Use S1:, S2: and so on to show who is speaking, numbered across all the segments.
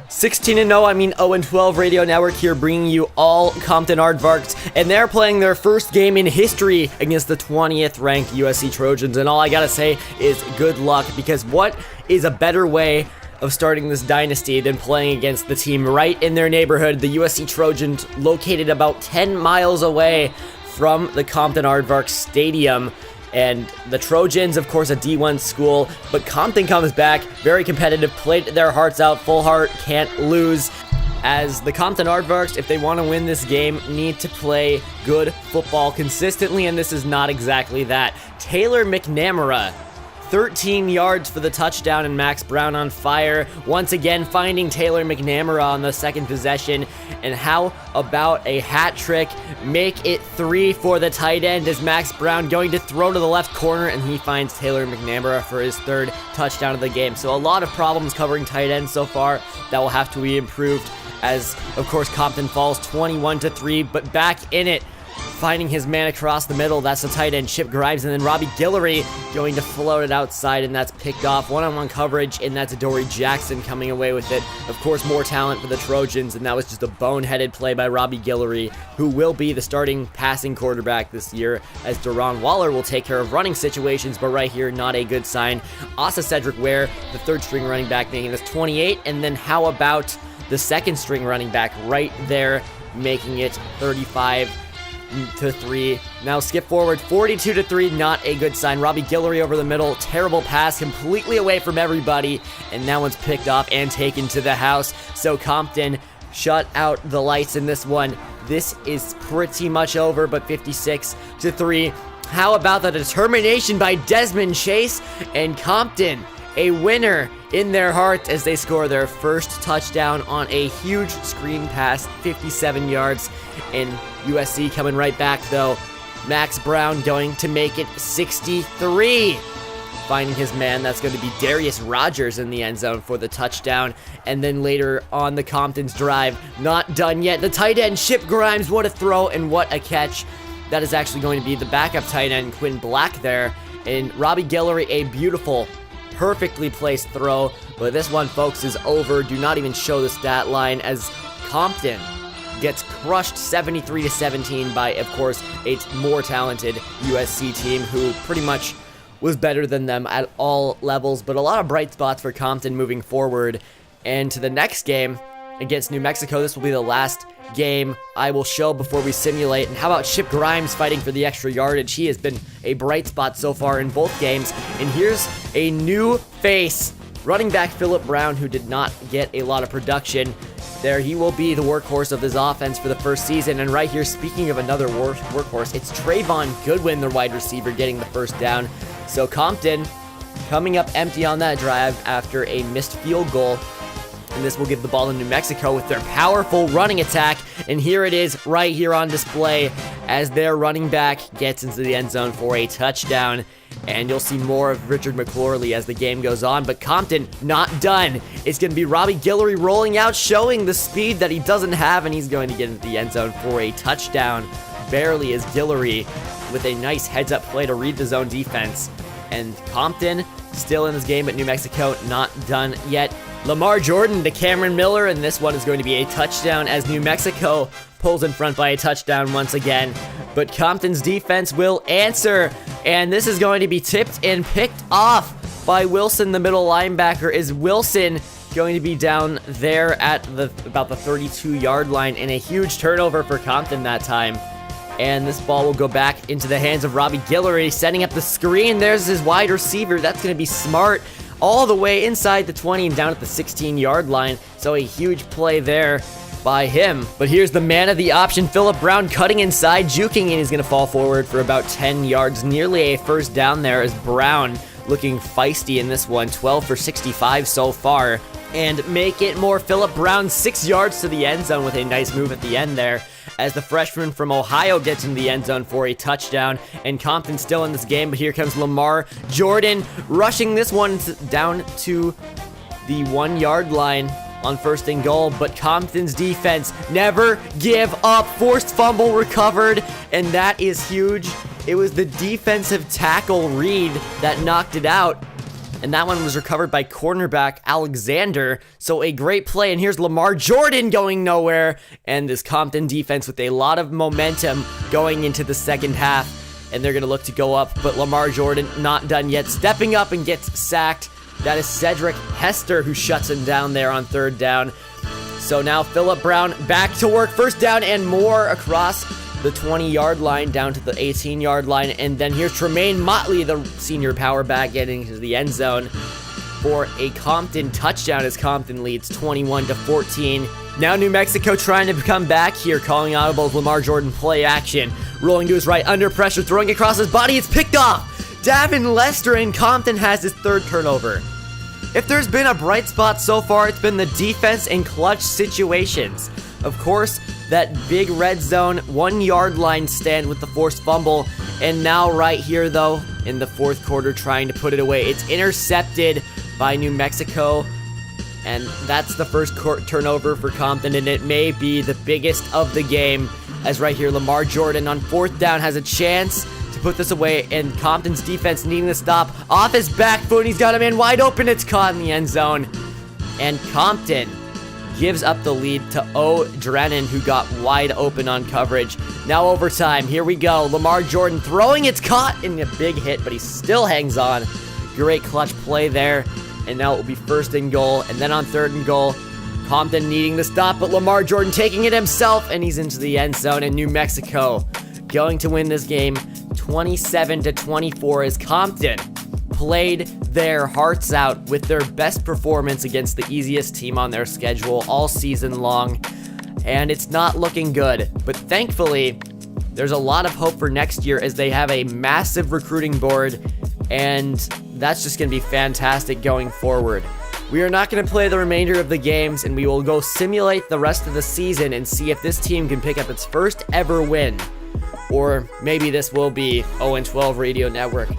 S1: 16-0, I mean 0-12 Radio Network here, bringing you all Compton Aardvarks, and they're playing their first game in history against the 20th ranked USC Trojans, and all I gotta say is good luck, because what is a better way of starting this dynasty than playing against the team right in their neighborhood, the USC Trojans, located about 10 miles away from the Compton Aardvarks Stadium. And the Trojans, of course, a D1 school, but Compton comes back, very competitive, played their hearts out, full heart, can't lose. As the Compton Aardvarks, if they want to win this game, need to play good football consistently, and this is not exactly that. Taylor McNamara, 13 yards for the touchdown, and Max Brown on fire. Once again, finding Taylor McNamara on the second possession. And how about a hat trick? Make it 3 for the tight end as Max Brown going to throw to the left corner, and he finds Taylor McNamara for his third touchdown of the game. So a lot of problems covering tight ends so far that will have to be improved as, of course, Compton falls 21-3, but back in it. Finding his man across the middle, that's the tight end, Chip Grimes, and then Robbie Guillory going to float it outside, and that's picked off. One-on-one coverage, and that's Dory Jackson coming away with it. Of course, more talent for the Trojans, and that was just a boneheaded play by Robbie Guillory, who will be the starting passing quarterback this year, as Deron Waller will take care of running situations, but right here, not a good sign. Asa Cedric Ware, the third-string running back, making this 28, and then how about the second-string running back right there, making it 35-3. Now skip forward, 42-3, not a good sign. Robbie Guillory over the middle, terrible pass, completely away from everybody, and that one's picked off and taken to the house. So Compton shut out the lights in this one. This is pretty much over, but 56-3. How about the determination by Desmond Chase, and Compton, a winner in their hearts as they score their first touchdown on a huge screen pass, 57 yards, and USC coming right back though. Max Brown going to make it 63. Finding his man, that's going to be Darius Rogers in the end zone for the touchdown. And then later on the Compton's drive, not done yet. The tight end, Chip Grimes, what a throw and what a catch. That is actually going to be the backup tight end, Quinn Black there. And Robbie Guillory, a beautiful, perfectly placed throw. But this one, folks, is over. Do not even show the stat line as Compton gets crushed 73-17 by, of course, a more talented USC team who pretty much was better than them at all levels. But a lot of bright spots for Compton moving forward. And to the next game against New Mexico, this will be the last game I will show before we simulate. And how about Chip Grimes fighting for the extra yardage? He has been a bright spot so far in both games. And here's a new face, running back Phillip Brown, who did not get a lot of production. There, he will be the workhorse of this offense for the first season. And right here, speaking of another workhorse, it's Trayvon Goodwin, the wide receiver, getting the first down. So Compton coming up empty on that drive after a missed field goal. And this will give the ball to New Mexico with their powerful running attack. And here it is right here on display as their running back gets into the end zone for a touchdown. And you'll see more of Richard McClorley as the game goes on. But Compton not done. It's going to be Robbie Guillory rolling out, showing the speed that he doesn't have. And he's going to get into the end zone for a touchdown. Barely is Guillory with a nice heads-up play to read the zone defense. And Compton still in this game, but New Mexico not done yet. Lamar Jordan to Cameron Miller, and this one is going to be a touchdown as New Mexico pulls in front by a touchdown once again. But Compton's defense will answer, and this is going to be tipped and picked off by Wilson, the middle linebacker. Is Wilson going to be down there at about the 32-yard line, and a huge turnover for Compton that time. And this ball will go back into the hands of Robbie Guillory, setting up the screen. There's his wide receiver. That's going to be smart. All the way inside the 20 and down at the 16-yard line. So a huge play there by him. But here's the man of the option, Phillip Brown, cutting inside, juking, and he's going to fall forward for about 10 yards. Nearly a first down there as Brown looking feisty in this one. 12 for 65 so far. And make it more. Phillip Brown 6 yards to the end zone with a nice move at the end there, as the freshman from Ohio gets in the end zone for a touchdown. And Compton still in this game, but here comes Lamar Jordan rushing this one down to the 1-yard line on first and goal. But Compton's defense never give up. Forced fumble recovered, and that is huge. It was the defensive tackle read that knocked it out. and that one was recovered by cornerback Alexander. So a great play, and here's Lamar Jordan going nowhere, and this Compton defense with a lot of momentum going into the second half, and they're going to look to go up, but Lamar Jordan not done yet, stepping up and gets sacked. That is Cedric Hester who shuts him down there on third down. So now Phillip Brown back to work, first down and more across the 20-yard line down to the 18-yard line, and then here's Tremaine Motley, the senior power back, getting into the end zone for a Compton touchdown as Compton leads 21-14. Now New Mexico trying to come back here, calling audibles. Lamar Jordan play action, rolling to his right under pressure, throwing across his body. It's picked off. Davin Lester, and Compton has his third turnover. If there's been a bright spot so far, it's been the defense in clutch situations. Of course, that big red zone 1-yard line stand with the forced fumble, and now right here though in the fourth quarter trying to put it away. It's intercepted by New Mexico, and that's the first turnover for Compton, and it may be the biggest of the game, as right here Lamar Jordan on fourth down has a chance to put this away, and Compton's defense needing to stop off his back foot. He's got a man wide open. It's caught in the end zone, and Compton gives up the lead to O. Drennan, who got wide open on coverage. Now overtime, here we go. Lamar Jordan throwing, it's caught in a big hit, but he still hangs on. Great clutch play there, and now it will be first and goal, and then on third and goal, Compton needing to stop, but Lamar Jordan taking it himself, and he's into the end zone, and New Mexico going to win this game 27-24 as Compton played their hearts out with their best performance against the easiest team on their schedule all season long, and it's not looking good. But thankfully, there's a lot of hope for next year as they have a massive recruiting board, and that's just going to be fantastic going forward. We are not going to play the remainder of the games, and we will go simulate the rest of the season and see if this team can pick up its first ever win. Or maybe this will be 0-12 Radio Network.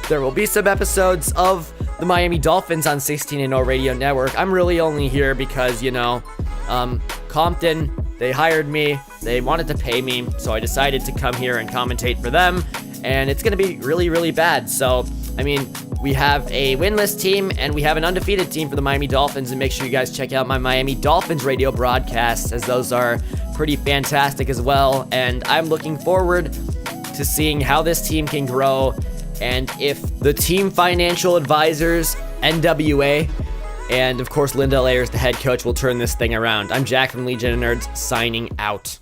S1: There will be some episodes of the Miami Dolphins on 16-0 Radio Network. I'm really only here because, Compton, they hired me, they wanted to pay me, so I decided to come here and commentate for them, and it's going to be really, really bad. So, we have a winless team, and we have an undefeated team for the Miami Dolphins, and make sure you guys check out my Miami Dolphins radio broadcasts, as those are pretty fantastic as well, and I'm looking forward to seeing how this team can grow, and if the team financial advisors, NWA, and of course Linda Ayers, the head coach, will turn this thing around. I'm Jack from Legion of Nerds, signing out.